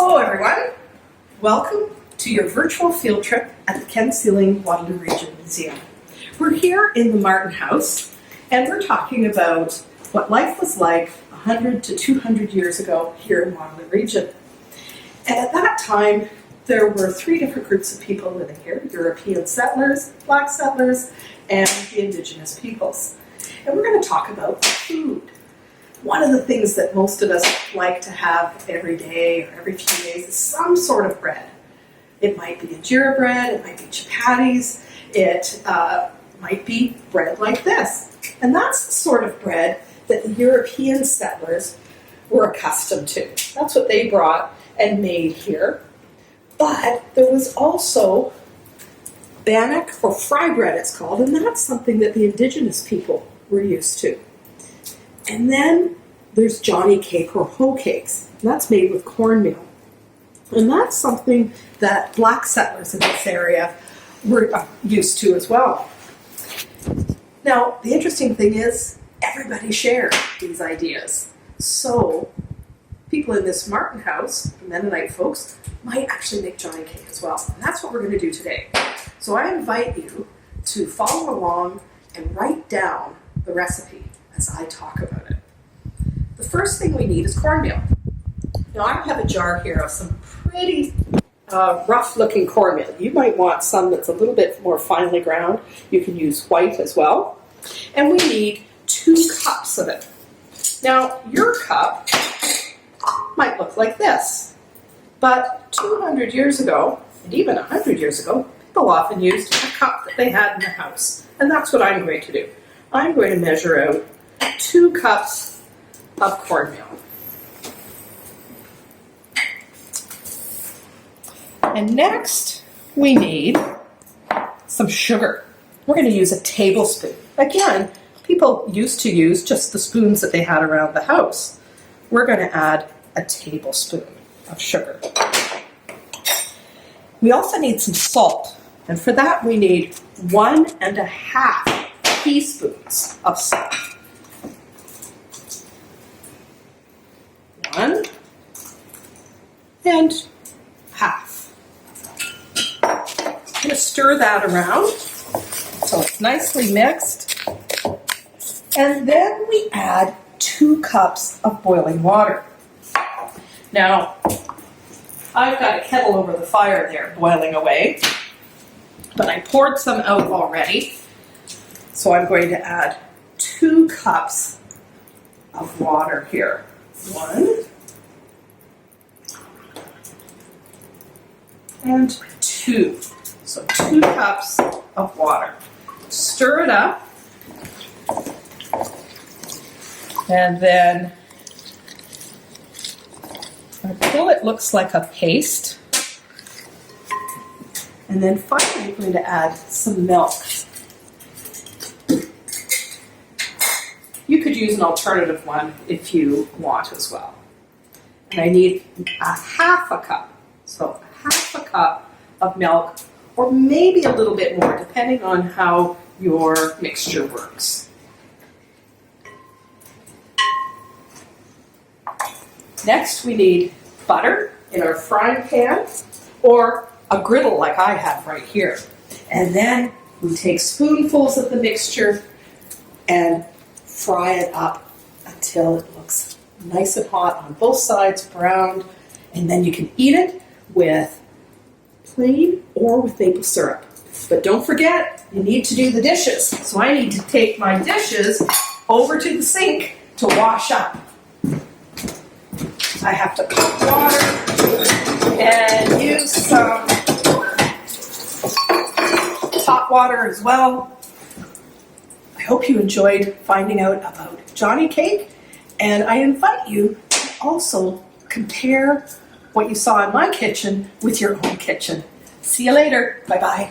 Hello everyone, welcome to your virtual field trip at the Ken Sealing Waterloo Region Museum. We're here in the Martin House and we're talking about what life was like 100 to 200 years ago here in Waterloo Region. And at that time there were three different groups of people living here: European settlers, black settlers, and the indigenous peoples. And we're going to talk about food. One of the things that most of us like to have every day or every few days is some sort of bread. It might be injera bread, it might be chapatis, it might be bread like this. And that's the sort of bread that the European settlers were accustomed to. That's what they brought and made here. But there was also bannock or fry bread, it's called, and that's something that the indigenous people were used to. And then there's Johnny cake or hoe cakes. That's made with cornmeal. And that's something that black settlers in this area were used to as well. Now, the interesting thing is everybody shared these ideas. So people in this Martin house, the Mennonite folks, might actually make Johnny cake as well. And that's what we're going to do today. So I invite you to follow along and write down the recipe as I talk about it. The first thing we need is cornmeal. Now I have a jar here of some pretty rough looking cornmeal. You might want some that's a little bit more finely ground. You can use white as well. And we need 2 cups of it. Now your cup might look like this, but 200 years ago, and even 100 years ago, people often used a cup that they had in the house. And that's what I'm going to do. I'm going to measure out 2 cups of cornmeal. And next, we need some sugar. We're going to use a tablespoon. Again, people used to use just the spoons that they had around the house. We're going to add a tablespoon of sugar. We also need some salt. And for that, we need 1½ teaspoons of salt. 1 and half. I'm going to stir that around so it's nicely mixed. And then we add 2 cups of boiling water. Now, I've got a kettle over the fire there boiling away, but I poured some out already. So I'm going to add 2 cups of water here. 1 and 2. So 2 cups of water. Stir it up. And then until it looks like a paste. And then finally I'm going to add some milk. You could use an alternative one if you want as well. And I need ½ cup, so ½ cup of milk, or maybe a little bit more, depending on how your mixture works. Next, we need butter in our frying pan, or a griddle like I have right here. And then we take spoonfuls of the mixture and fry it up until it looks nice and hot on both sides, browned, and then you can eat it with plain or with maple syrup. But don't forget, you need to do the dishes. So I need to take my dishes over to the sink to wash up. I have to put water and use some hot water as well. I hope you enjoyed finding out about Johnny cake, and I invite you to also compare what you saw in my kitchen with your own kitchen. See you later. Bye-bye.